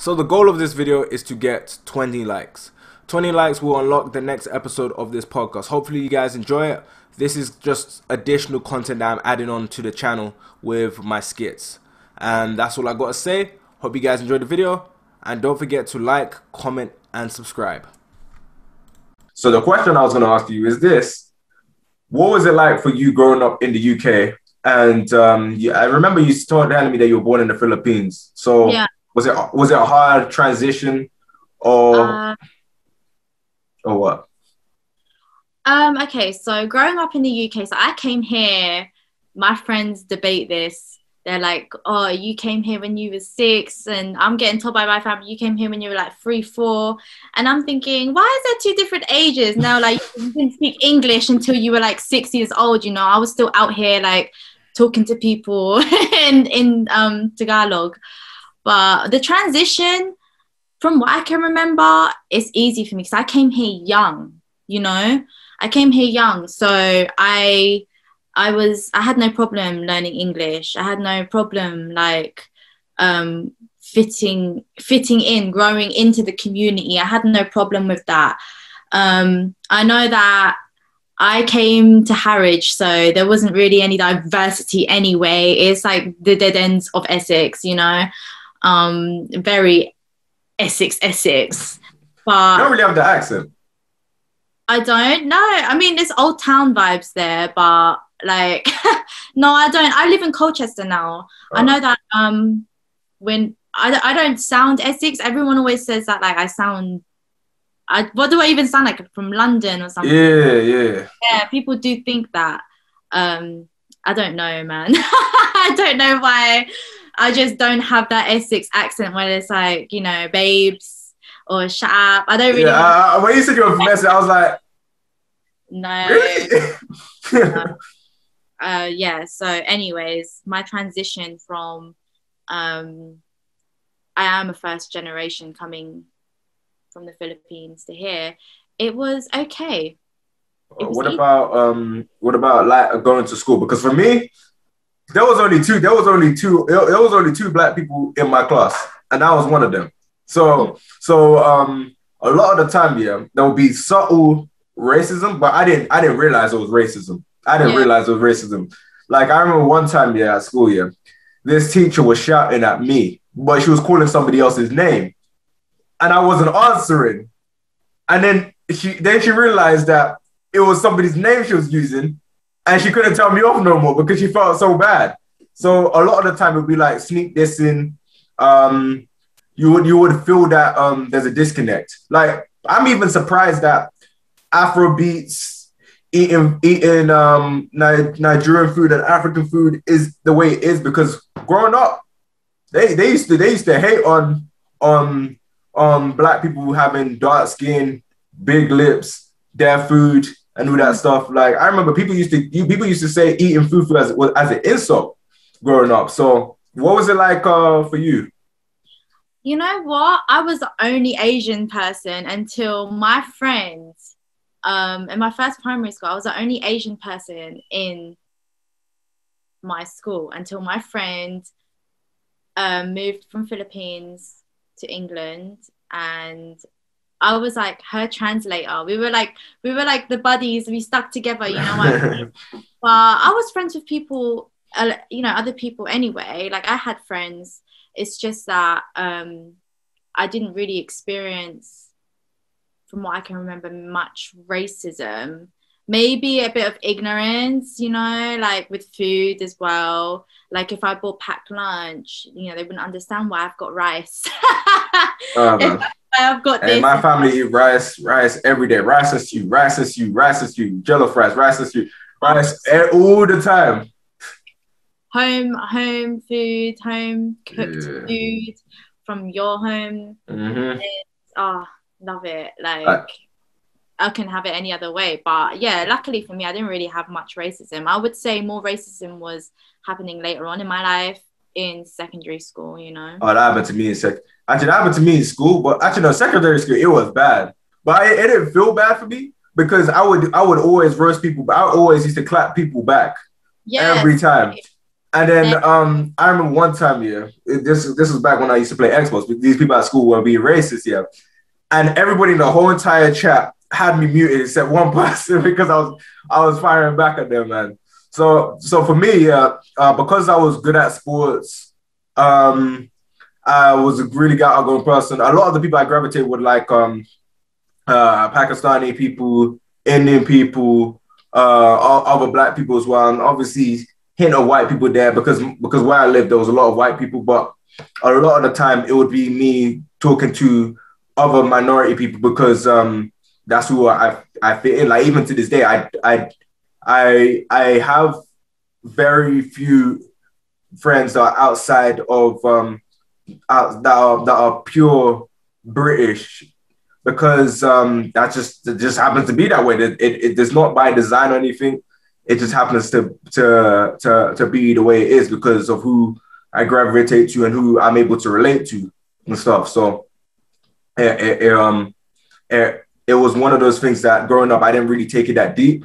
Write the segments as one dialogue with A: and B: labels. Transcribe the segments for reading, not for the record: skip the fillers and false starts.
A: So the goal of this video is to get 20 likes. 20 likes will unlock the next episode of this podcast. Hopefully you guys enjoy it. This is just additional content that I'm adding on to the channel with my skits. And that's all I got to say. Hope you guys enjoyed the video. And don't forget to like, comment, and subscribe.
B: So the question I was going to ask you is this. What was it like for you growing up in the UK? And I remember you telling me that you were born in the Philippines. So yeah. Was it a hard transition or what?
C: Okay, so growing up in the UK, so I came here, my friends debate this. They're like, oh, you came here when you were 6, and I'm getting told by my family, you came here when you were like 3, 4. And I'm thinking, why is there 2 different ages? Now, like, you didn't speak English until you were like 6 years old, you know. I was still out here like talking to people in Tagalog. But the transition, from what I can remember, is easy for me because I came here young, you know. I came here young, so I had no problem learning English. I had no problem like fitting in, growing into the community. I had no problem with that. I know that I came to Harwich, so there wasn't really any diversity anyway. It's like the dead ends of Essex, you know. Very Essex, but
B: you don't really have the accent.
C: I don't know. I mean, there's old town vibes there, but like, no, I don't. I live in Colchester now. Oh. I know that when I don't sound Essex, everyone always says that like I sound. What do I even sound like, from London or something?
B: Yeah.
C: Yeah, people do think that. I don't know, man. I don't know why. I just don't have that Essex accent where it's like, you know, babes or shut up. I don't really.
B: Yeah, when you said you were from Essex, I was like,
C: no.
B: Really?
C: No. Yeah. So, anyways, my transition from, I am a first generation coming from the Philippines to here. It was okay.
B: What about like going to school? Because for me, there was only two black people in my class, and I was one of them. So a lot of the time, yeah, there would be subtle racism, but I didn't realize it was racism. Realize it was racism. Like I remember one time, yeah, at school, yeah, this teacher was shouting at me, but she was calling somebody else's name, and I wasn't answering. And then she realized that it was somebody's name she was using. And she couldn't tell me off no more because she felt so bad. So a lot of the time it would be like sneak dissing. You would feel that there's a disconnect. Like I'm even surprised that Afrobeats, eating Nigerian food and African food is the way it is, because growing up, they used to hate on black people having dark skin, big lips, their food, and all that stuff. Like I remember people used to say eating food as an insult growing up. So what was it like for you?
C: You know what? I was the only Asian person until my friends, in my first primary school, I was the only Asian person in my school until my friend moved from Philippines to England, and I was like her translator. We were like the buddies. We stuck together, you know what I mean? But I was friends with people, you know, other people anyway. Like I had friends. It's just that I didn't really experience, from what I can remember, much racism. Maybe a bit of ignorance, you know, like with food as well. Like if I bought packed lunch, you know, they wouldn't understand why I've got rice. I've got this.
B: My family eat rice every day. Rice and stew, jollof rice, rice all the time.
C: Home food, home cooked food from your home.
B: Mm-hmm.
C: Love it. Like I couldn't have it any other way. But yeah, luckily for me, I didn't really have much racism. I would say more racism was happening later on in my life, in secondary school, you know.
B: Oh, that happened to me in that happened to me in school, but actually no, secondary school, it was bad. But it didn't feel bad for me because I would always roast people, but I always used to clap people back every time. And then I remember one time, this was back when I used to play Xbox. But these people at school were being racist, and everybody in the whole entire chat had me muted except one person because I was firing back at them, man. So for me, because I was good at sports, I was a really outgoing person. A lot of the people I gravitated with, like Pakistani people, Indian people, other black people as well, and obviously hint of white people there because where I lived there was a lot of white people, but a lot of the time it would be me talking to other minority people because that's who I fit in. Like even to this day, I have very few friends that are outside of that are pure British because it just happens to be that way. It does not by design or anything. It just happens to be the way it is because of who I gravitate to and who I'm able to relate to and stuff. So it was one of those things that growing up I didn't really take it that deep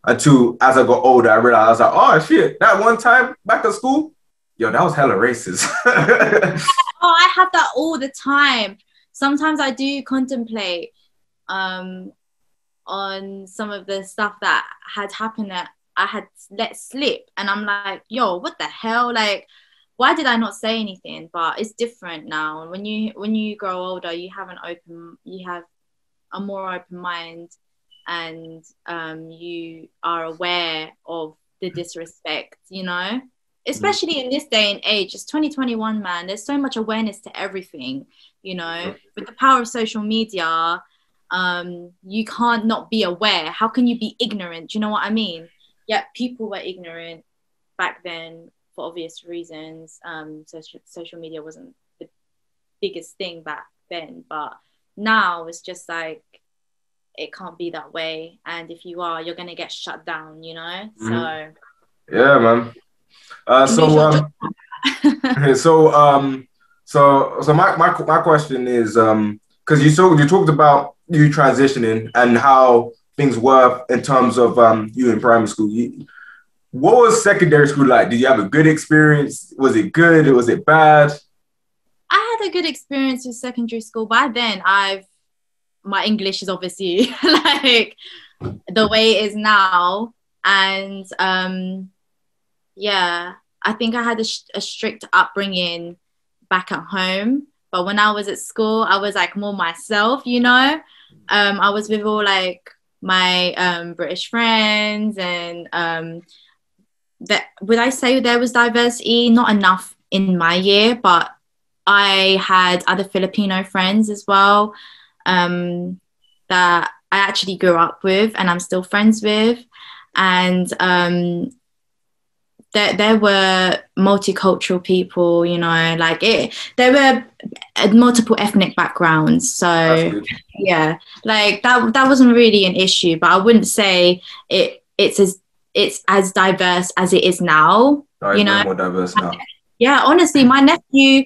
B: until as I got older I realized I was like, oh shit, that one time back at school, yo, that was hella racist.
C: Oh, I have that all the time. Sometimes I do contemplate on some of the stuff that had happened that I had let slip, and I'm like, yo, what the hell? Like, why did I not say anything? But it's different now. When you grow older, you have a more open mind, and you are aware of the disrespect, especially in this day and age. It's 2021, man. There's so much awareness to everything, with the power of social media. You can't not be aware. How can you be ignorant? Do you know what I mean? Yeah, people were ignorant back then for obvious reasons. Social media wasn't the biggest thing back then, but now it's just like it can't be that way, and if you are, you're gonna get shut down,
B: Mm-hmm.
C: So
B: yeah, man. So my question is because you talked about you transitioning and how things were in terms of you in primary school. What was secondary school like? Did you have a good experience? Was it good? Was it bad?
C: I had a good experience with secondary school. By then, my English is obviously like the way it is now, and yeah, I think I had a strict upbringing back at home, but when I was at school, I was like more myself, I was with all like my British friends, and that would I say there was diversity? Not enough in my year, but I had other Filipino friends as well that I actually grew up with and I'm still friends with, and there were multicultural people, there were multiple ethnic backgrounds. So yeah, like that wasn't really an issue, but I wouldn't say it's as diverse as it is now.
B: It's more diverse now.
C: Yeah, honestly, my nephew,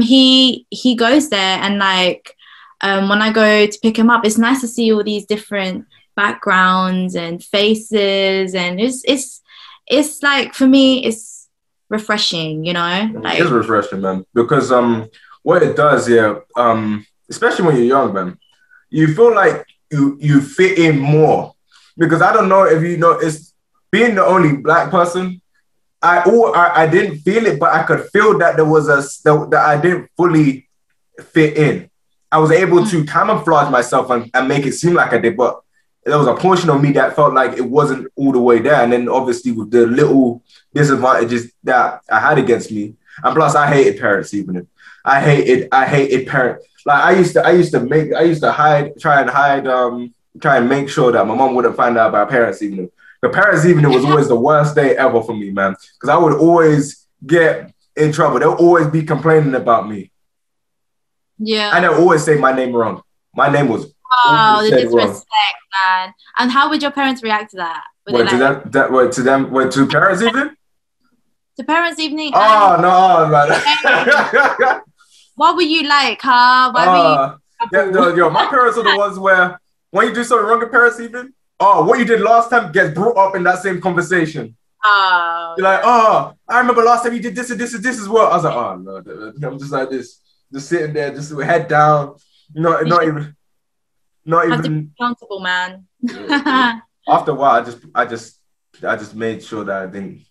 C: he goes there, and like when I go to pick him up, it's nice to see all these different backgrounds and faces, and it's like, for me, it's refreshing, Like,
B: it is refreshing, man, because what it does, especially when you're young, man, you feel like you fit in more, because I don't know if you know, it's being the only black person. I didn't feel it, but I could feel that there was that I didn't fully fit in. I was able to camouflage myself and make it seem like I did, but there was a portion of me that felt like it wasn't all the way there. And then obviously with the little disadvantages that I had against me, and plus I hated parents evening. I hated parents. Like I used to try and make sure that my mom wouldn't find out about parents evening. The parents evening was always the worst day ever for me, man, because I would always get in trouble. They'll always be complaining about me.
C: Yeah.
B: And they'll always say my name wrong. My name was
C: the disrespect, man. And how would your parents react to that?
B: To parents evening?
C: To parents evening?
B: Oh, no, man.
C: What were you like, huh?
B: Yo, my parents are the ones where when you do something wrong at parents evening, what you did last time gets brought up in that same conversation.
C: Oh,
B: You're like, oh, I remember last time you did this and this and this as well. I was like, oh no, I'm just like this, just sitting there, just with head down, not even.
C: have to be accountable, man.
B: After a while, I just made sure that I didn't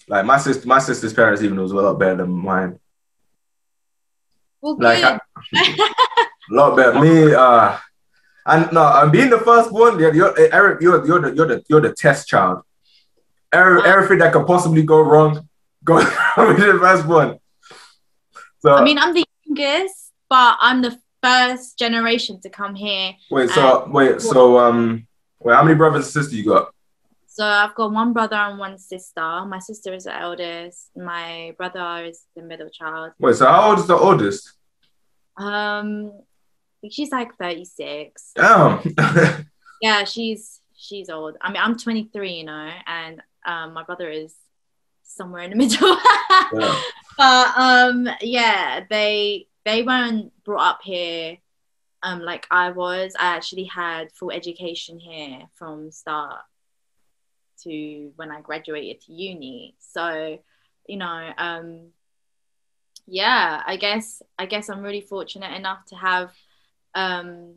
B: like my sister's parents even was a lot better than mine.
C: Well,
B: Like
C: good.
B: a lot better. Me, and no, I'm being the first one. Yeah, Eric, you're the test child. Everything that could possibly go wrong, go with the first one. So
C: I mean, I'm the youngest, but I'm the first generation to come here.
B: Wait, how many brothers and sisters you got?
C: So I've got one brother and one sister. My sister is the eldest. My brother is the middle child.
B: Wait, so how old is the oldest?
C: She's like 36.
B: Damn.
C: Yeah, she's old. I mean, I'm 23, you know, and my brother is somewhere in the middle.
B: Yeah.
C: But yeah, they weren't brought up here like I was. I actually had full education here from start to when I graduated to uni. So, you know, yeah, I guess I'm really fortunate enough to have the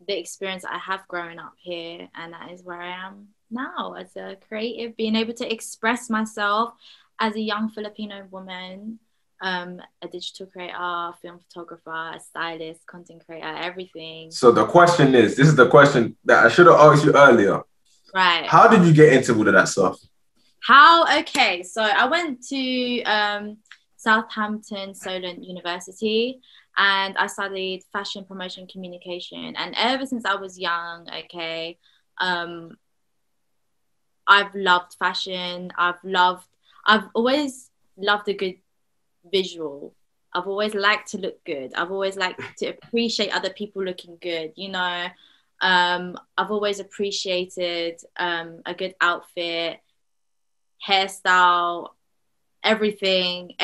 C: experience I have growing up here, and that is where I am now as a creative, being able to express myself as a young Filipino woman, a digital creator, film photographer, a stylist, content creator, everything.
B: So the question is, this is the question that I should have asked you earlier.
C: Right.
B: How did you get into all of that stuff?
C: Okay, so I went to Southampton Solent University, and I studied fashion promotion communication. And ever since I was young, okay, I've loved fashion. I've always loved a good visual. I've always liked to look good. I've always liked to appreciate other people looking good, you know. I've always appreciated a good outfit, hairstyle, everything,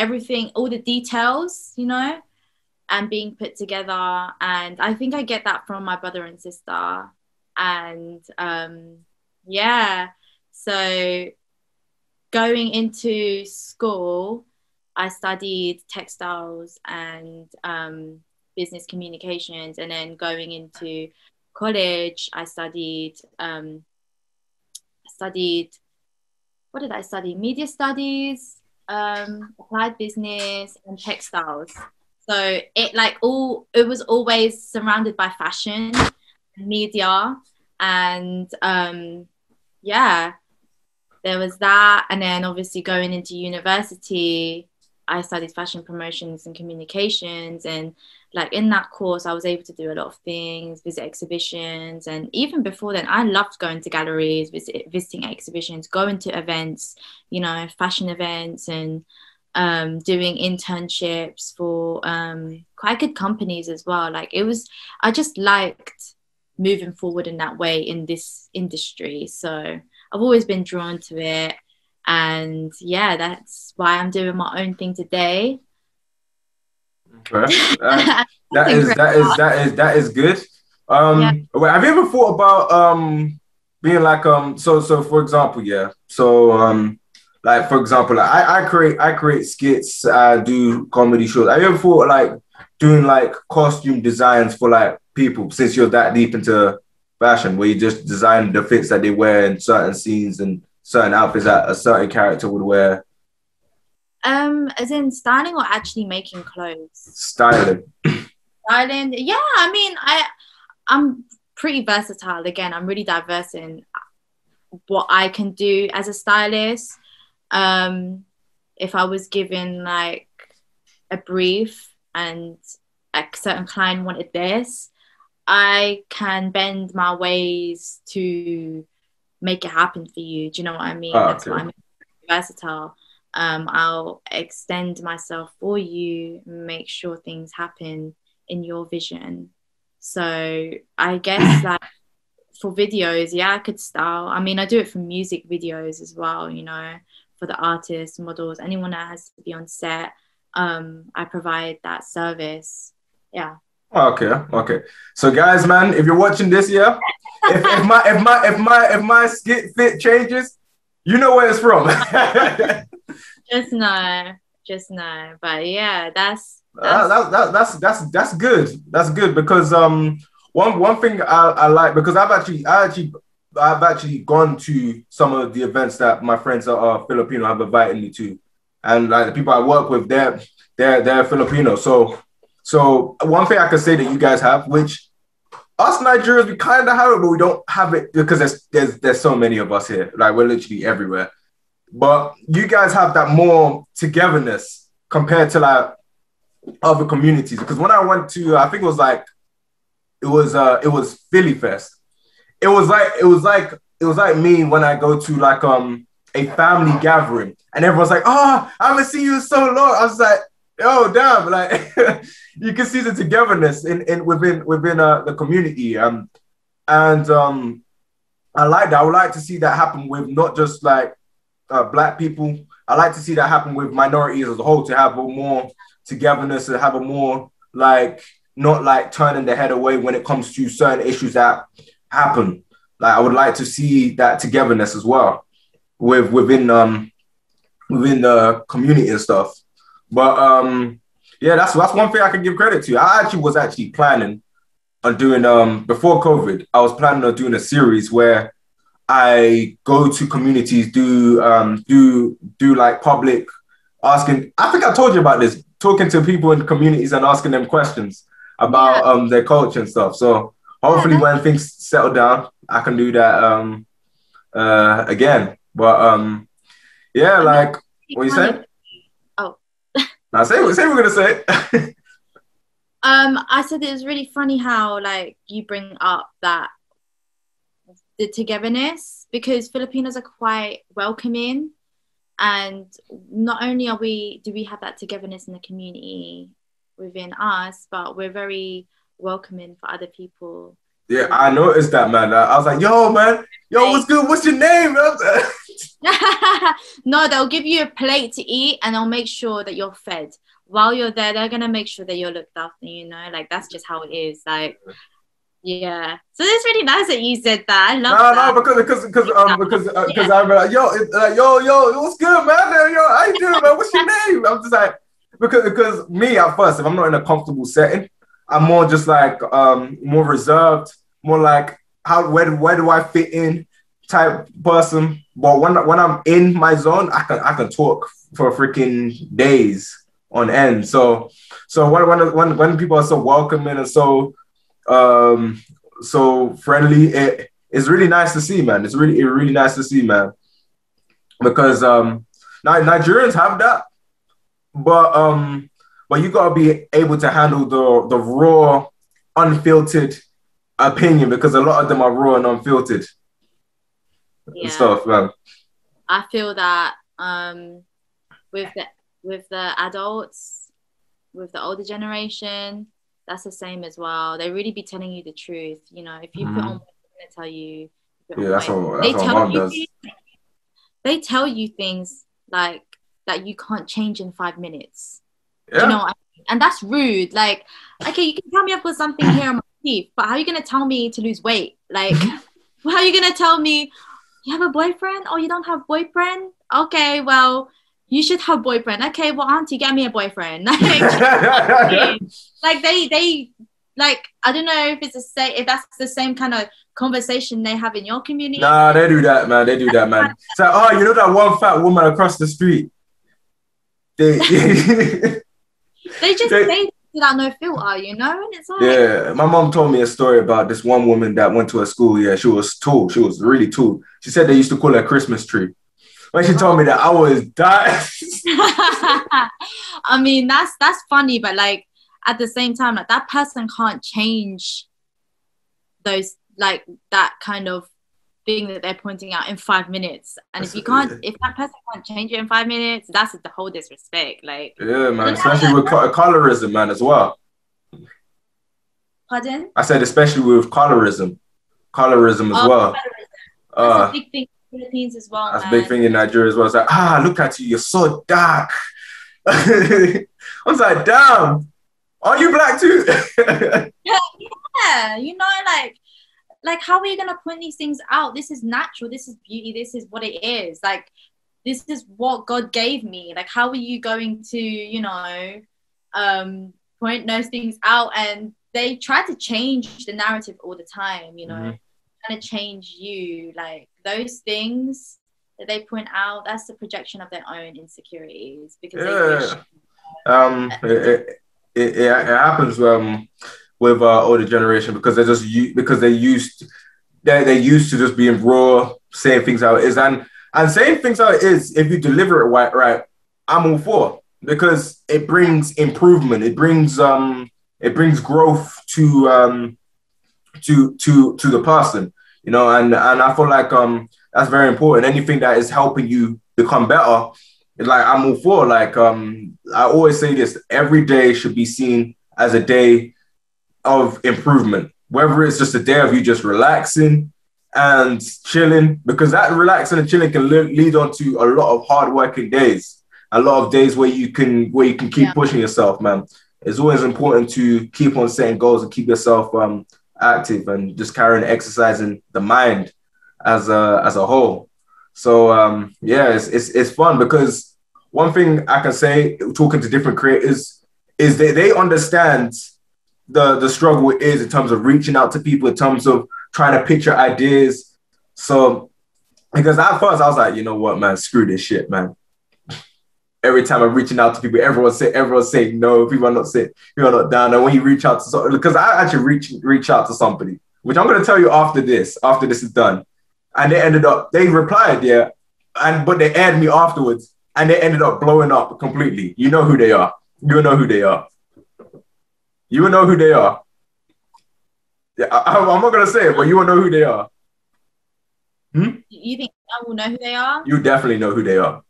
C: all the details, you know, and being put together. And I think I get that from my brother and sister. And yeah, so going into school, I studied textiles and business communications, and then going into college, I studied what did I study? Media studies, applied business, and textiles. So it was always surrounded by fashion, media, and yeah, there was that. And then obviously going into university, I studied fashion promotions and communications, and like in that course I was able to do a lot of things, visit exhibitions. And even before then I loved going to galleries, visiting exhibitions, going to events, you know, fashion events, and doing internships for quite good companies as well. Like I just liked moving forward in that way in this industry, so I've always been drawn to it. And yeah, that's why I'm doing my own thing today.
B: Okay. That is good.
C: Yeah.
B: Wait, have you ever thought about being like so for example, yeah. So like for example, like I create skits, I do comedy shows. Have you ever thought like doing like costume designs for like people, since you're that deep into fashion, where you just design the fits that they wear in certain scenes and certain outfits that a certain character would wear?
C: As in styling or actually making clothes?
B: Styling.
C: Yeah, I mean, I'm pretty versatile. Again, I'm really diverse in what I can do as a stylist. If I was given like a brief and a certain client wanted this, I can bend my ways to make it happen for you. Do you know what I mean? That's
B: Okay.
C: why I'm versatile. I'll extend myself for you, make sure things happen in your vision. So I guess like for videos, yeah, I could style. I mean, I do it for music videos as well, you know, for the artists, models, anyone that has to be on set. I provide that service. Yeah.
B: Okay. So guys, man, if you're watching this, yeah, if my skit fit changes, You know where it's from.
C: Just no. But yeah, that's
B: good. That's good because one thing I like, because I've actually gone to some of the events that my friends that are Filipino have invited me to, and like the people I work with, they're Filipino. So one thing I can say that you guys have, which us Nigerians, we kind of have it, but we don't have it because there's so many of us here. Like, we're literally everywhere. But you guys have that more togetherness compared to like other communities. Because when I went to, I think it was Philly Fest. It was like me when I go to like a family gathering and everyone's like, oh, I haven't seen you in so long. I was like, oh damn, like you can see the togetherness within the community. And I like that. I would like to see that happen with not just like Black people. I like to see that happen with minorities as a whole, to have a more togetherness, to have a more like, not like turning their head away when it comes to certain issues that happen. Like, I would like to see that togetherness as well within the community and stuff. But yeah, that's one thing I can give credit to. I was planning on doing before COVID, I was planning on doing a series where I go to communities, do like public asking. I think I told you about this, talking to people in communities and asking them questions about their culture and stuff. So hopefully when things settle down, I can do that again. But yeah, like, what you saying?
C: Oh,
B: now say what we're gonna say.
C: I said it was really funny how like you bring up that the togetherness, because Filipinos are quite welcoming, and not only do we have that togetherness in the community within us, but we're very welcoming for other people.
B: Yeah, I noticed that, man. I was like, yo, man, what's good? What's your name?
C: No, they'll give you a plate to eat and they'll make sure that you're fed. While you're there, they're gonna make sure that you're looked after, you know, like that's just how it is. Like, yeah. So it's really nice that you said that. I love that.
B: No, because I'm like, yo, what's good, man? Yo, how you doing, man? What's your name? I'm just like, because me at first, if I'm not in a comfortable setting, I'm more just like more reserved, more like where do I fit in type person. But when I'm in my zone, I can talk for freaking days on end. So when people are so welcoming and so friendly, it's really nice to see, man. It's really nice to see, man. Because Nigerians have that, but you gotta be able to handle the raw, unfiltered opinion, because a lot of them are raw and unfiltered and stuff, man.
C: I feel that with the adults, with the older generation, that's the same as well. They really be telling you the truth. You know, if you put on, they're gonna tell you.
B: Yeah, that's what mom does.
C: They tell you things like that you can't change in 5 minutes.
B: Yeah.
C: You know what I mean? And that's rude. Like, okay, you can tell me I've got something here on my teeth, but how are you gonna tell me to lose weight? Like, how are you gonna tell me you have a boyfriend? Oh, you don't have boyfriend? Okay, well, you should have boyfriend. Okay, well, auntie, get me a boyfriend. Like they like, I don't know if that's the same kind of conversation they have in your community.
B: Nah, they do that, man. They do that, man. It's like, oh, you know that one fat woman across the street? They
C: just say without no filter, you know? And it's like,
B: yeah, my mom told me a story about this one woman that went to a school. Yeah, she was tall. She was really tall. She said they used to call her Christmas tree. When she told me that, I was dying.
C: I mean, that's funny, but like at the same time, like that person can't change those, like that kind of thing that they're pointing out in 5 minutes. And if that person can't change it in 5 minutes, that's the whole disrespect. Like,
B: yeah, man, especially with colorism, man, as well.
C: Pardon?
B: I said especially with colorism as well.
C: That's a big thing. Philippines as well.
B: That's a big thing in Nigeria as well. It's like, look at you, you're so dark. I was like, damn, are you black too?
C: Yeah, you know, like like, how are you going to point these things out? This is natural. This is beauty. This is what it is. Like, this is what God gave me. Like, how are you going to, you know, point those things out? And they try to change the narrative all the time, you know, trying to change you. Like, those things that they point out, that's the projection of their own insecurities, because they wish.
B: It happens with older generation, because they're just they're used to just being raw, saying things how it is, and saying things how it is. If you deliver it right, I'm all for, because it brings improvement. It brings growth to the person, you know, and I feel like that's very important. Anything that is helping you become better, like, I'm all for. Like, I always say this: every day should be seen as a day of improvement, whether it's just a day of you just relaxing and chilling, because that relaxing and chilling can lead on to a lot of hard-working days, a lot of days where you can keep pushing yourself, man. It's always important to keep on setting goals and keep yourself active, and just exercising the mind as a whole. So it's fun, because one thing I can say, talking to different creators, is that they understand the struggle it is in terms of reaching out to people, in terms of trying to picture ideas. So, because at first I was like, you know what, man, screw this shit, man. Every time I'm reaching out to people, everyone's saying no. People are not down. And when you reach out to somebody, because I actually reach out to somebody, which I'm going to tell you after this is done, and they replied, yeah, but they aired me afterwards, and they ended up blowing up completely. You know who they are. You know who they are. You will know who they are. Yeah, I'm not going to say it, but you will know who they are.
C: You think I will know who they are?
B: You definitely know who they are.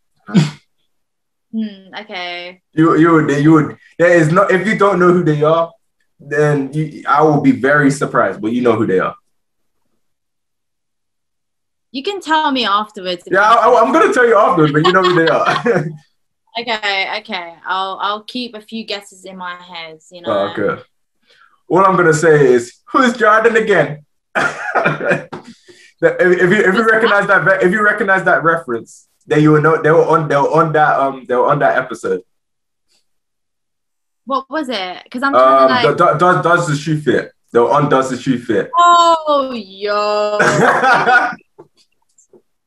C: Okay.
B: You would. There is no. If you don't know who they are, then I will be very surprised. But you know who they are.
C: You can tell me afterwards.
B: Yeah, I'm gonna tell you afterwards, but you know who they are.
C: Okay. I'll keep a few guesses in my head. You know.
B: Oh, okay. All I'm gonna say is, who's Jordan again? if you recognize that reference, then you will know they were on that episode.
C: What was it? Because I'm trying to like.
B: Does the shoe fit? They were on Does the Shoe Fit?
C: Oh, yo.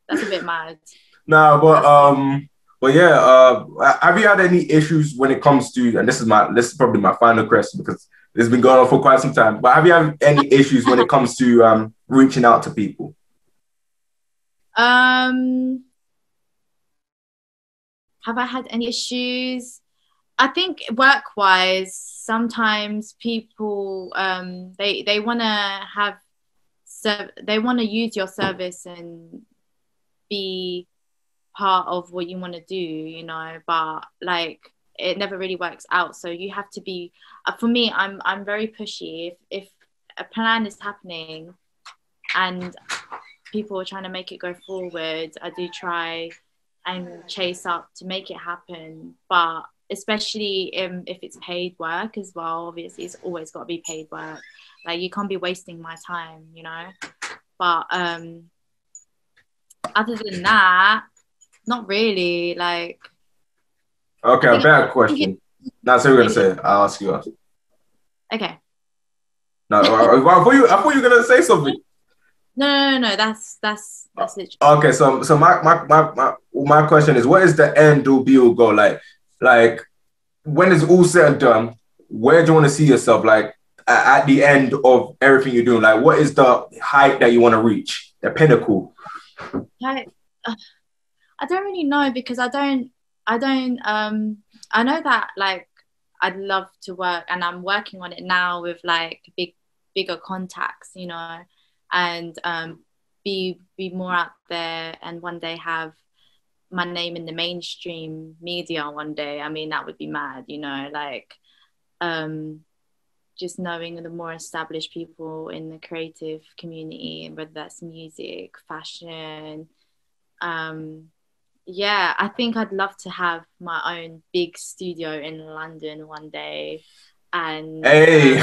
C: That's a bit mad.
B: No, but yeah. Have you had any issues when it comes to? And this is probably my final question, because it's been going on for quite some time. But have you had any issues when it comes to reaching out to people?
C: Have I had any issues? I think work-wise, sometimes people they want to use your service and be part of what you want to do, you know, but like it never really works out. So you have to be, for me, I'm very pushy. If a plan is happening and people are trying to make it go forward, I do try and chase up to make it happen. But especially if it's paid work as well, obviously it's always got to be paid work. Like, you can't be wasting my time, you know. But other than that, not really. Like,
B: okay, a bad question. That's what we're gonna say. I'll ask you.
C: Okay.
B: No, I thought you were gonna say something.
C: No. That's it.
B: Okay, so my question is, what is the end all be all go? Like when it's all said and done, where do you want to see yourself? Like at the end of everything you're doing, like what is the height that you want to reach, the pinnacle?
C: I don't really know, because I know that like I'd love to work, and I'm working on it now with like bigger contacts, you know, and be more out there, and one day have my name in the mainstream media one day. I mean, that would be mad, you know, like just knowing the more established people in the creative community, and whether that's music, fashion, yeah, I think I'd love to have my own big studio in London one day. And
B: hey,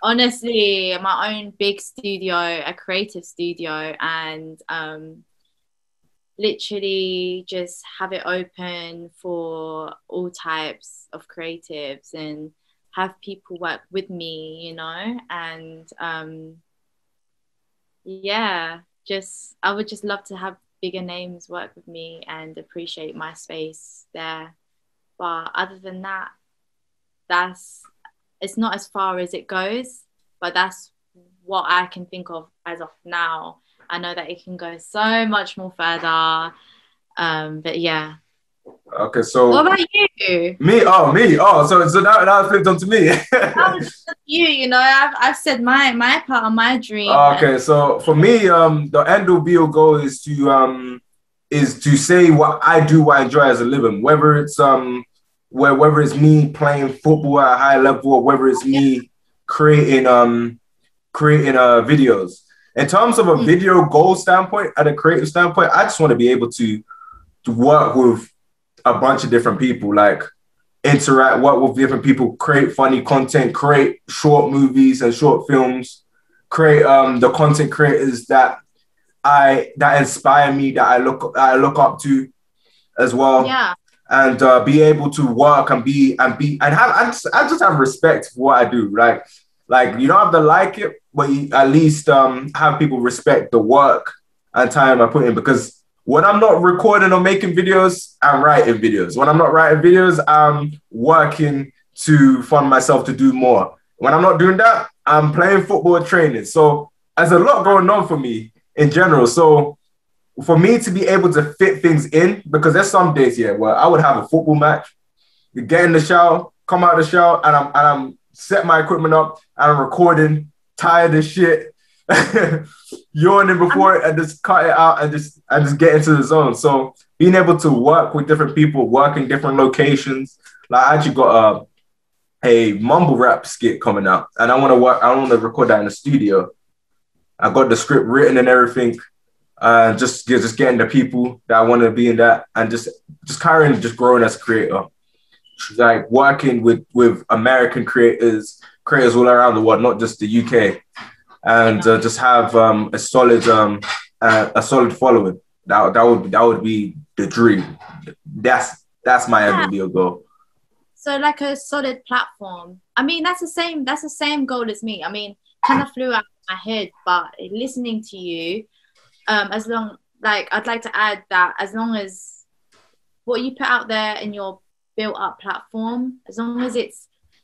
C: honestly, my own big studio, a creative studio, and literally just have it open for all types of creatives and have people work with me, you know, and yeah, just I would just love to have bigger names work with me and appreciate my space there. But other than that, it's not as far as it goes, but that's what I can think of as of now. I know that it can go so much more further. But yeah.
B: Okay, so
C: what about you?
B: Me. So now it flipped onto me.
C: That was you, you know. I've said my part of my dream.
B: Okay, so for me, the end all be all goal is to say what I do, what I enjoy as a living, whether it's whether it's me playing football at a high level or whether it's me creating videos. In terms of a video goal standpoint, at a creative standpoint, I just want to be able to work with a bunch of different people, like work with different people, create funny content, create short movies and short films, create the content creators that inspire me, that I look up to as well.
C: Yeah.
B: And be able to work and I just have respect for what I do. Like you don't have to like it, but you at least have people respect the work and time I put in, because when I'm not recording or making videos, I'm writing videos. When I'm not writing videos, I'm working to fund myself to do more. When I'm not doing that, I'm playing football training. So there's a lot going on for me in general. So for me to be able to fit things in, because there's some days where I would have a football match, get in the shower, come out of the shower, and I'm set my equipment up, and I'm recording, tired as shit, yawning before it, and just cut it out and just get into the zone. So being able to work with different people, work in different locations. Like I actually got a mumble rap skit coming out, and I want to record that in the studio. I got the script written and everything. Just getting the people that I want to be in that, and just growing as a creator, like working with American creators all around the world, not just the UK, and just have a solid following. That would be the dream. That's my ideal goal.
C: So like a solid platform. I mean, that's the same goal as me. I mean, kind of flew out of my head, but listening to you. I'd like to add that as long as what you put out there in your built up platform, as long as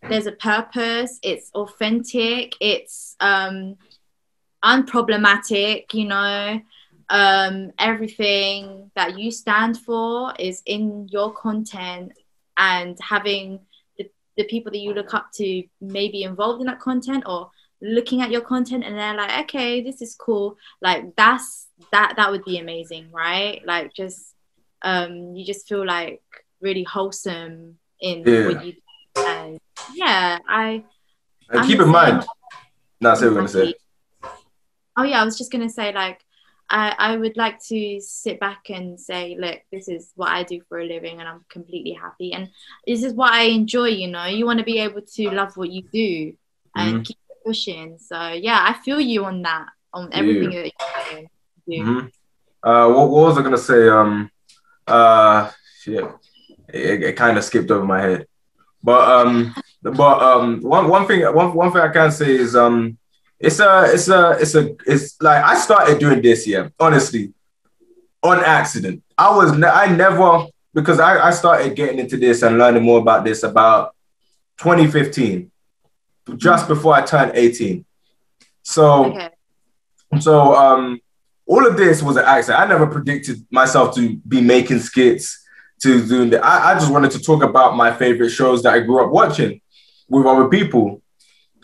C: there's a purpose, it's authentic, it's unproblematic, you know, everything that you stand for is in your content, and having the people that you look up to maybe involved in that content or looking at your content and they're like, okay, this is cool, like that would be amazing, right? Like just you just feel like really wholesome in what you do. And
B: keep in mind, no, say what we're gonna say.
C: Oh yeah, I was just gonna say, like, I would like to sit back and say, look, this is what I do for a living and I'm completely happy, and this is what I enjoy, you know. You want to be able to love what you do and keep pushing. So yeah, I feel you on that, on everything that you're doing.
B: What was I gonna say? Shit, it kind of skipped over my head. But one thing I can say is it's like I started doing this honestly on accident. I never, because I started getting into this and learning more about this about 2015. Just before I turned 18. So all of this was an accident. I never predicted myself to be making skits, to doing that. I just wanted to talk about my favorite shows that I grew up watching with other people.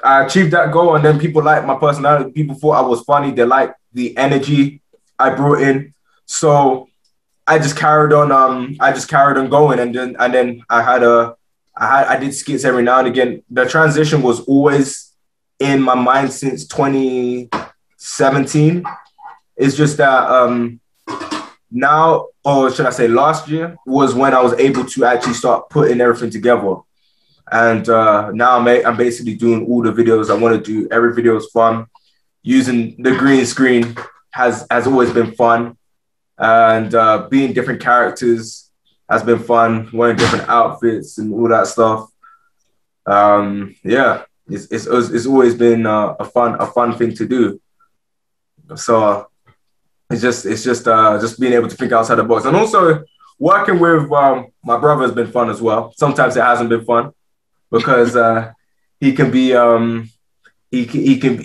B: I achieved that goal, and then people liked my personality. People thought I was funny. They liked the energy I brought in. So I just carried on. Going, and then I did skits every now and again. The transition was always in my mind since 2017. It's just that now, or should I say last year, was when I was able to actually start putting everything together. And now I'm basically doing all the videos I want to do. Every video is fun. Using the green screen has always been fun. And being different characters has been fun. Wearing different outfits and all that stuff. Yeah, it's always been a fun thing to do. So it's just being able to think outside the box, and also working with my brother has been fun as well. Sometimes it hasn't been fun because he can be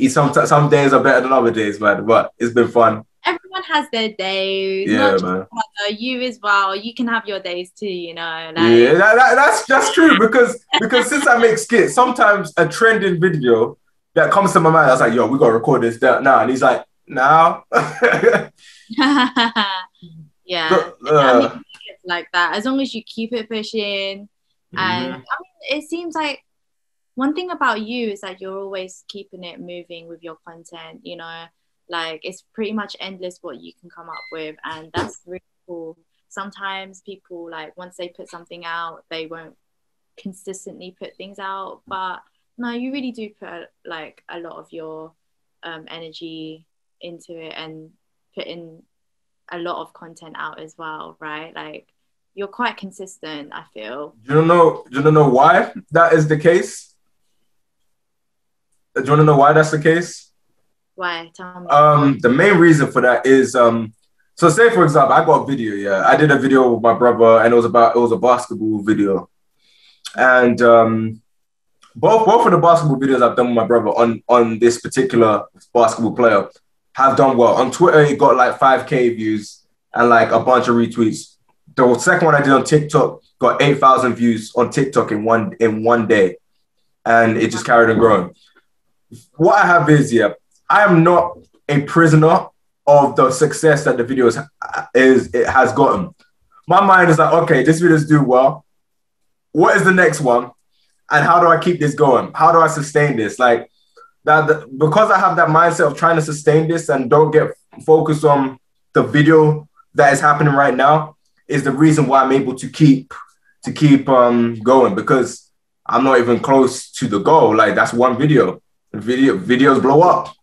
B: some days are better than other days, man. But it's been fun.
C: Everyone has their days.
B: Yeah,
C: not just
B: man.
C: You as well. You can have your days too, you know. Like...
B: Yeah, that's true because since I make skits, sometimes a trending video that comes to my mind, I was like, yo, we gotta record this now. And he's like, now.
C: Yeah.
B: So,
C: I mean, it's like that. As long as you keep it pushing. And I mean, it seems like one thing about you is that you're always keeping it moving with your content, you know. Like, it's pretty much endless what you can come up with, and that's really cool. Sometimes people, like, once they put something out, they won't consistently put things out, but no, you really do put like a lot of your energy into it and put in a lot of content out as well, right? Like, you're quite consistent, I feel.
B: Do you know why that is the case? Do you want to know why that's the case?
C: Why? Tell me.
B: The main reason for that is so say for example, I got a video, yeah. I did a video with my brother and it was a basketball video. And both of the basketball videos I've done with my brother on this particular basketball player have done well. On Twitter, it got like 5K views and like a bunch of retweets. The second one I did on TikTok got 8,000 views on TikTok in one day. And it just carried on growing. What I have is, yeah, I am not a prisoner of the success that the video has gotten. My mind is like, okay, this video's doing well. What is the next one? And how do I keep this going? How do I sustain this? Like that, because I have that mindset of trying to sustain this and don't get focused on the video that is happening right now is the reason why I'm able to keep going, because I'm not even close to the goal. Like, that's one video. Videos blow up.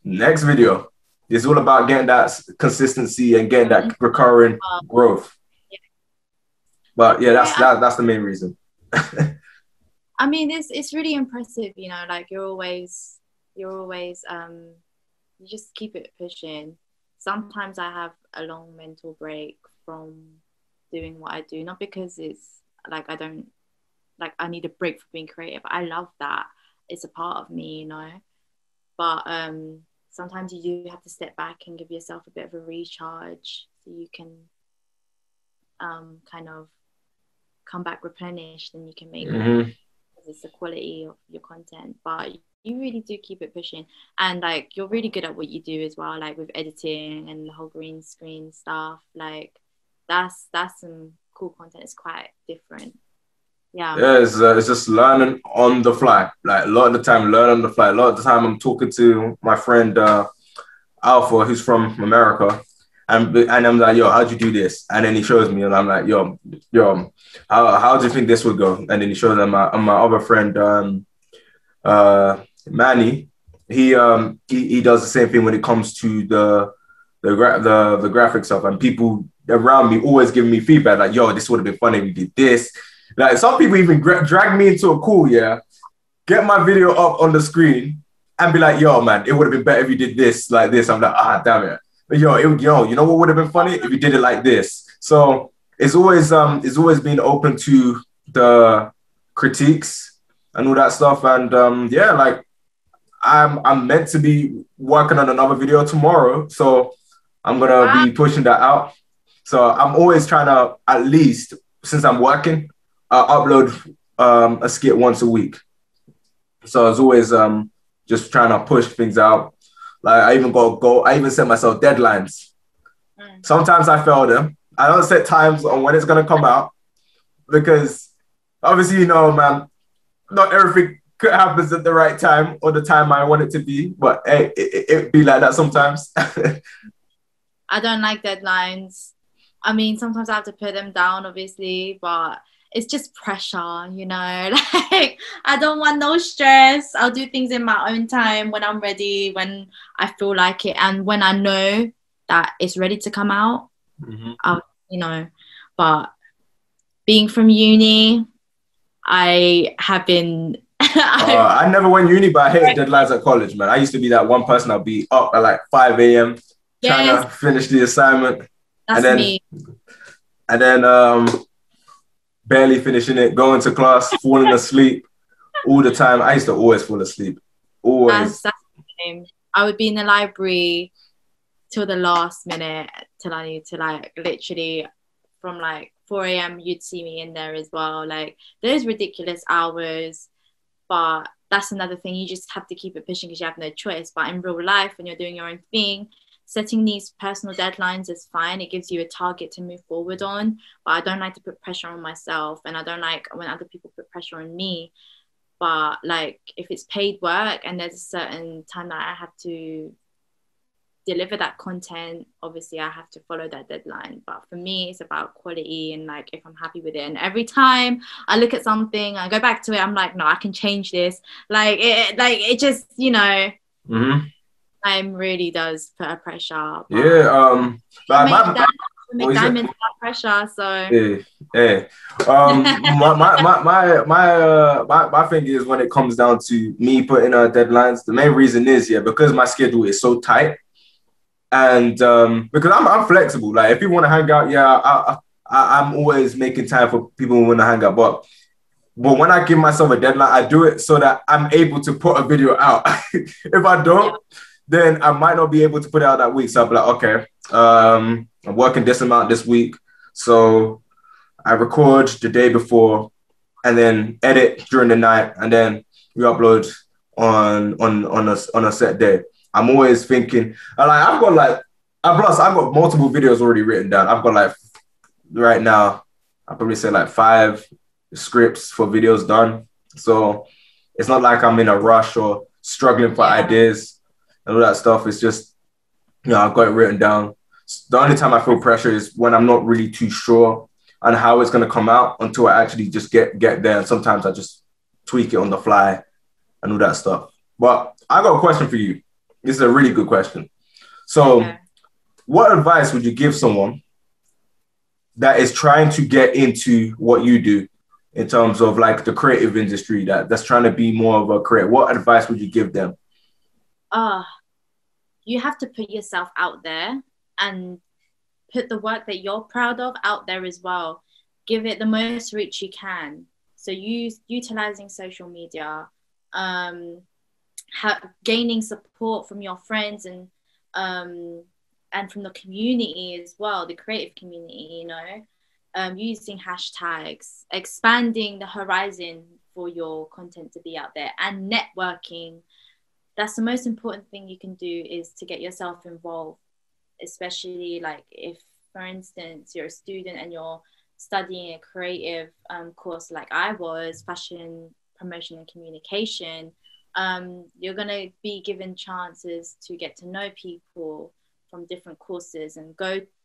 B: Next video. It's all about getting that consistency and getting that recurring growth. But yeah, that's the main reason.
C: I mean, it's really impressive, you know, like you're always you just keep it pushing. Sometimes I have a long mental break from doing what I do, not because it's like I need a break from being creative. I love that. It's a part of me, you know. But sometimes you do have to step back and give yourself a bit of a recharge so you can kind of come back replenished and you can make it's the quality of your content. But you really do keep it pushing, and like you're really good at what you do as well, like with editing and the whole green screen stuff. Like that's some cool content. It's quite different. Yeah,
B: it's just learning on the fly. Like a lot of the time, learn on the fly. A lot of the time, I'm talking to my friend Alpha, who's from America, and I'm like, yo, how'd you do this? And then he shows me, and I'm like, yo, how do you think this would go? And then he shows them my other friend Manny. He does the same thing when it comes to the graphic stuff, and people around me always giving me feedback like, yo, this would have been funny if you did this. Like, some people even drag me into a call, yeah, get my video up on the screen and be like, yo, man, it would have been better if you did this like this. I'm like, damn it. But yo, you know what would have been funny if you did it like this. So it's always been open to the critiques and all that stuff. And yeah, like I'm meant to be working on another video tomorrow, so I'm gonna be pushing that out. So I'm always trying to, at least since I'm working, upload a skit once a week. So I was always just trying to push things out. Like I even set myself deadlines. Sometimes I fail them. I don't set times on when it's gonna come out, because obviously, you know, man, not everything happens at the right time or the time I want it to be. But hey, it be like that sometimes.
C: I don't like deadlines. I mean, sometimes I have to put them down, obviously, but it's just pressure, you know. Like, I don't want no stress. I'll do things in my own time when I'm ready, when I feel like it, and when I know that it's ready to come out. I'll, you know. But being from uni, I have been.
B: I never went uni, but I hated deadlines at college, man. I used to be that one person. I'll be up at like 5 a.m. trying to finish the assignment.
C: That's me.
B: And then barely finishing it, going to class, falling asleep all the time. I used to always fall asleep. Always.
C: That's the same. I would be in the library till the last minute, till I need to, like, literally from like 4 a.m. you'd see me in there as well. Like, those ridiculous hours. But that's another thing. You just have to keep it pushing because you have no choice. But in real life, when you're doing your own thing, setting these personal deadlines is fine. It gives you a target to move forward on. But I don't like to put pressure on myself. And I don't like when other people put pressure on me. But like, if it's paid work and there's a certain time that I have to deliver that content, obviously I have to follow that deadline. But for me, it's about quality and like if I'm happy with it. And every time I look at something, I go back to it, I'm like, no, I can change this. Like it just, you know, time really does put a pressure.
B: Yeah.
C: Make diamonds without pressure. So
B: yeah. My thing is, when it comes down to me putting deadlines, the main reason is because my schedule is so tight. And because I'm flexible, like if you want to hang out, I'm always making time for people who want to hang out. But when I give myself a deadline, I do it so that I'm able to put a video out. If I don't, then I might not be able to put it out that week. So I'll be like, okay, I'm working this amount this week, so I record the day before, and then edit during the night, and then we upload on a set day. I'm always thinking, I've got multiple videos already written down. I've got like, right now, I'll probably say like 5 scripts for videos done. So it's not like I'm in a rush or struggling for ideas and all that stuff. It's just, I've got it written down. The only time I feel pressure is when I'm not really too sure on how it's going to come out until I actually just get there. And sometimes I just tweak it on the fly and all that stuff. But I got a question for you. This is a really good question. So what advice would you give someone that is trying to get into what you do in terms of like the creative industry that's trying to be more of a creator? What advice would you give them?
C: You have to put yourself out there and put the work that you're proud of out there as well. Give it the most reach you can. So utilizing social media, gaining support from your friends and from the community as well, the creative community, you know, using hashtags, expanding the horizon for your content to be out there, and networking. That's the most important thing you can do, is to get yourself involved, especially like if, for instance, you're a student and you're studying a creative course like I was, fashion promotion and communication. You're going to be given chances to get to know people from different courses and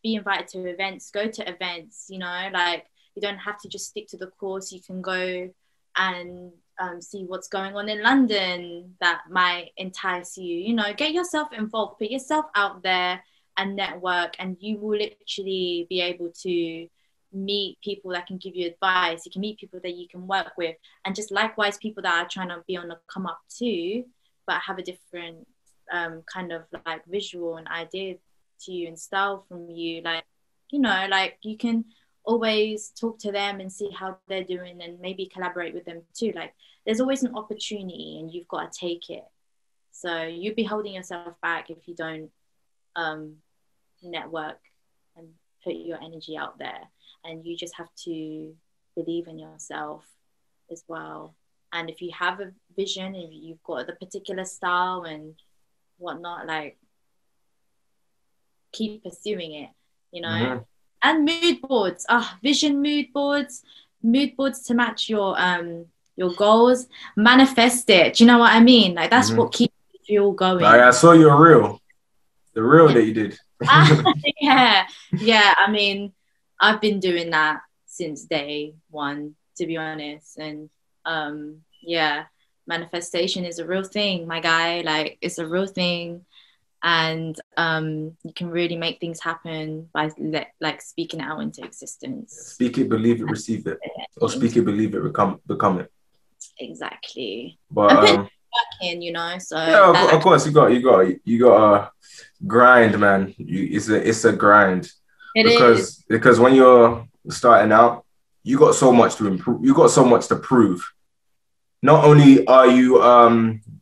C: be invited to events, go to events, you know, like you don't have to just stick to the course. You can go and see what's going on in London that might entice you, you know, get yourself involved, put yourself out there and network, and you will literally be able to meet people that can give you advice. You can meet people that you can work with, and just likewise people that are trying to be on the come up too, but have a different kind of like visual and idea to you and style from you. Like, you know, like you can always talk to them and see how they're doing and maybe collaborate with them too. Like there's always an opportunity and you've got to take it. So you'd be holding yourself back if you don't network and put your energy out there. And you just have to believe in yourself as well. And if you have a vision and you've got the particular style and whatnot, like keep pursuing it, you know. Mm-hmm. And mood boards, vision mood boards to match your goals. Manifest it. Do you know what I mean? Like that's what keeps you all going.
B: I saw your reel, the reel that you did.
C: yeah. I mean, I've been doing that since day one, to be honest. And yeah, manifestation is a real thing, my guy. Like, it's a real thing. And you can really make things happen by like speaking it out into existence.
B: Speak it, believe it, receive it. Or speak it, believe it, become it.
C: Exactly.
B: But
C: working, you know. So
B: yeah, of course, you got to grind, man. It's a grind. Because when you're starting out, you got so much to improve. You got so much to prove. Not only are you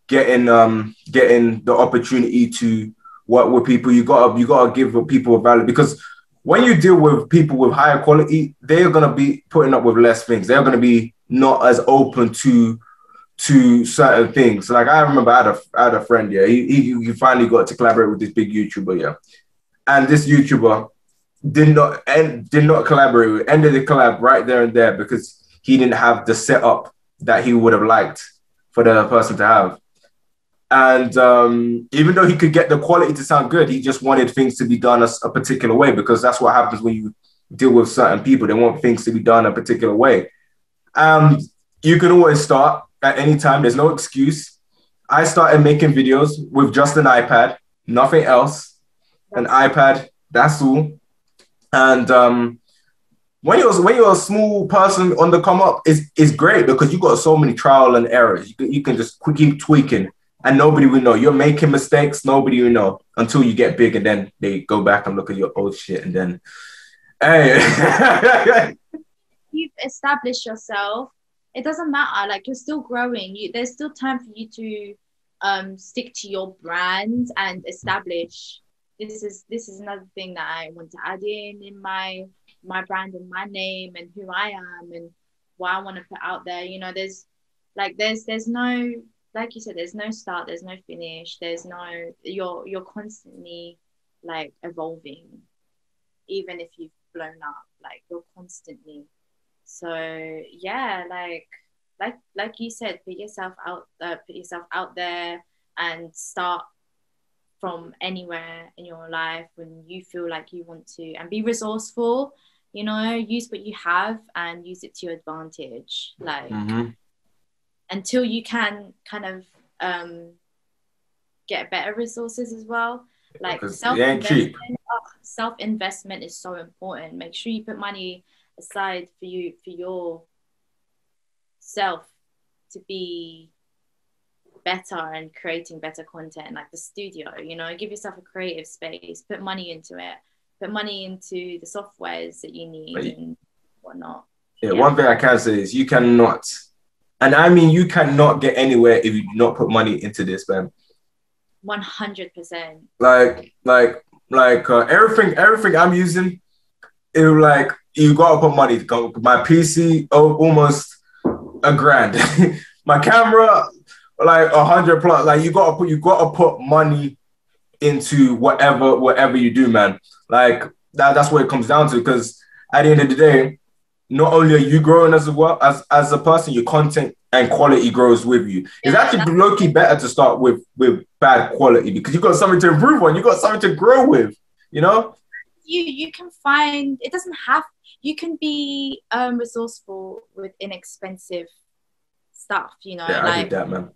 B: getting the opportunity to work with people, you gotta give people a value, because when you deal with people with higher quality, they're gonna be putting up with less things. They're gonna be not as open to certain things. Like, I remember I had a friend, yeah, he finally got to collaborate with this big YouTuber, yeah, and this YouTuber did not collaborate with, ended the collab right there and there because he didn't have the setup that he would have liked for the person to have. And even though he could get the quality to sound good, he just wanted things to be done a particular way, because that's what happens when you deal with certain people. They want things to be done a particular way. You can always start at any time. There's no excuse. I started making videos with just an iPad, nothing else. An iPad, that's all. And when you're a small person on the come up, it's great because you got so many trial and errors. You can just keep tweaking, and nobody will know. You're making mistakes, nobody will know until you get big, and then they go back and look at your old shit, and then, hey.
C: You've established yourself. It doesn't matter. Like, you're still growing. There's still time for you to stick to your brand and establish. This is another thing that I want to add in my brand and my name and who I am and what I want to put out there. You know, there's no, like you said, there's no start, there's no finish, there's no, you're constantly like evolving, even if you've blown up, like you're constantly. So yeah, like you said, put yourself out there and start from anywhere in your life when you feel like you want to, and be resourceful, you know, use what you have and use it to your advantage, like until you can kind of get better resources as well. Like, self-investment is so important. Make sure you put money aside for yourself to be better and creating better content, like the studio, you know. Give yourself a creative space, put money into it, put money into the softwares that you need and whatnot.
B: Yeah, one thing I can say is you cannot, and I mean you cannot get anywhere if you do not put money into this, man.
C: 100%.
B: Like everything I'm using, it like, you gotta put money. My PC, almost $1,000. My camera, like 100 plus. Like, you gotta put money into whatever you do, man. Like that's what it comes down to. Because at the end of the day, not only are you growing as a person, your content and quality grows with you. It's actually low-key better to start with bad quality, because you got something to improve on. You got something to grow with, you know?
C: You can find, it doesn't have, you can be resourceful with inexpensive stuff, you know?
B: Yeah,
C: like,
B: I did that, man.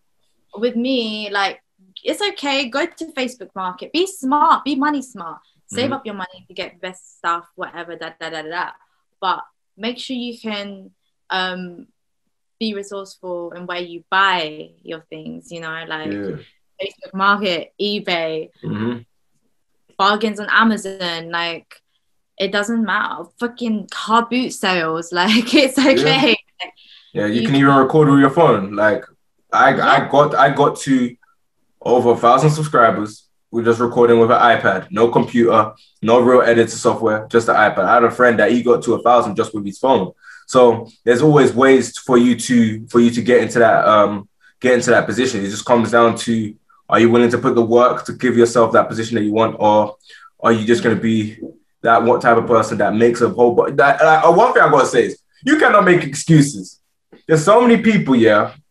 C: With me, like, it's okay, go to Facebook Market, be smart, be money smart, save up your money to get best stuff, whatever, but make sure you can be resourceful in where you buy your things, you know, like Facebook Market, eBay, bargains on Amazon, like, it doesn't matter. Fucking car boot sales, like, it's okay.
B: Yeah, you can even record with your phone. Like, I got to over 1,000 subscribers with just recording with an iPad, no computer, no real editor software, just the iPad. I had a friend that he got to 1,000 just with his phone. So there's always ways for you to get into that position. It just comes down to, are you willing to put the work to give yourself that position that you want, or are you just going to be that what type of person that makes a whole? One thing I gotta say is, you cannot make excuses. There's so many people,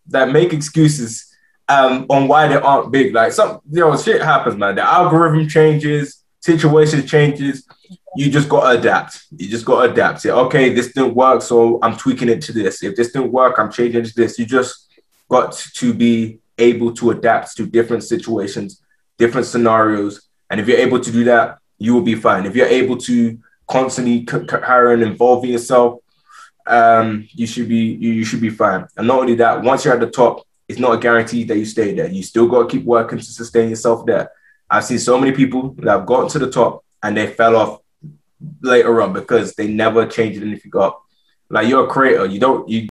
B: that make excuses on why they aren't big. Like, shit happens, man. The algorithm changes, situation changes, you just got to adapt. You just got to adapt. Say, okay, this didn't work, so I'm tweaking it to this. If this didn't work, I'm changing it to this. You just got to be able to adapt to different situations, different scenarios. And if you're able to do that, you will be fine. If you're able to constantly carry on involving yourself, you should be fine. And not only that, once you're at the top, it's not a guarantee that you stay there. You still got to keep working to sustain yourself there. I've seen so many people that have gotten to the top and they fell off later on because they never changed anything up. Like, you're a creator. You